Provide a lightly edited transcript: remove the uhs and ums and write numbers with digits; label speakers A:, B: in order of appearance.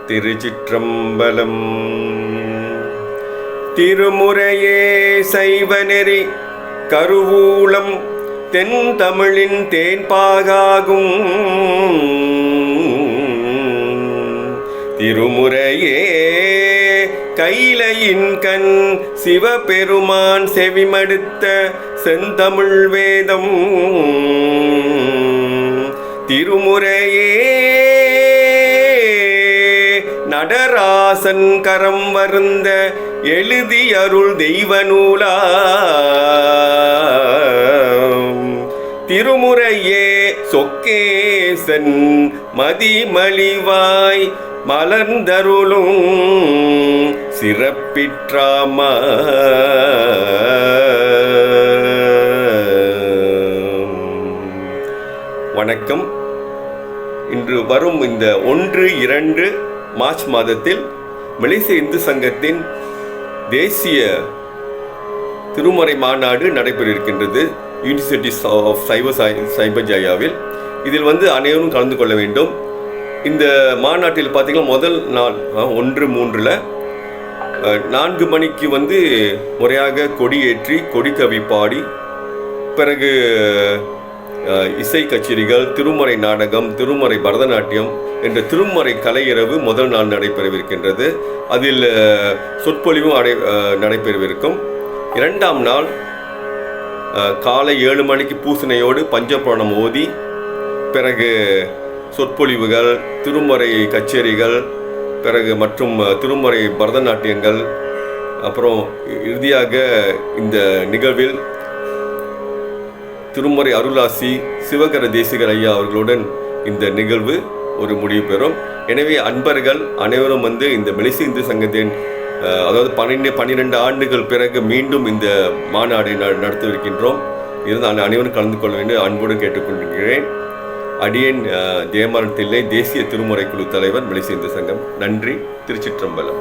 A: திருச்சிற்றம்பலம். திருமுறையே சைவநெறி கருவூலம் தென் தமிழின் தேன்பாகாகும். திருமுறையே கைலையின் கண் சிவபெருமான் செவிமடுத்த செந்தமிழ் வேதம். திருமுறையே நடராசன் கரம் வருந்த எழுதி அருள் தெய்வ நூலா. திருமுறையே சொக்கேசன் மதிமலிவாய் மலர்ந்தருளும் சிறப்பிற்றாம. வணக்கம். இன்று வரும் இந்த 1-2 மார்ச் மாதத்தில் மலேசிய இந்து சங்கத்தின் தேசிய திருமறை மாநாடு நடைபெற இருக்கின்றது, யூனிவர்சிட்டி ஆஃப் சைபஜாயாவில். இதில் அனைவரும் கலந்து கொள்ள வேண்டும். இந்த மாநாட்டில் பார்த்தீங்கன்னா முதல் நாள் 1-3 4 மணிக்கு முறையாக கொடியேற்றி கொடிக்கவி பாடி, பிறகு இசை கச்சேரிகள், திருமறை நாடகம், திருமறை பரதநாட்டியம் என்ற திருமறை கலையிரவு முதல் நாள் நடைபெறவிருக்கின்றது. அதில் சொற்பொழிவும் நடைபெறவிருக்கும். 2ஆம் நாள் காலை 7 மணிக்கு பூசணையோடு பஞ்சபுராணம் ஓதி, பிறகு சொற்பொழிவுகள், திருமறை கச்சேரிகள், பிறகு மற்றும் திருமறை பரதநாட்டியங்கள், அப்புறம் இறுதியாக இந்த நிகழ்வில் திருமறை அருளாசி சிவகர தேசிகர் ஐயா அவர்களுடன் இந்த நிகழ்வு ஒரு முடிவு பெறும். எனவே அன்பர்கள் அனைவரும் இந்த மலேசிய இந்து சங்கத்தின் அதாவது 12 ஆண்டுகள் பிறகு மீண்டும் இந்த மாநாடு நடத்தவிருக்கின்றோம். இருந்து அனைவரும் கலந்து கொள்ள வேண்டும் அன்புடன் கேட்டுக்கொண்டிருக்கிறேன். அடியேன் ஜெயமாறன் தில்லை, தேசிய திருமுறை குழு தலைவர், மலேசிய இந்து சங்கம். நன்றி. திருச்சிற்றம்பலம்.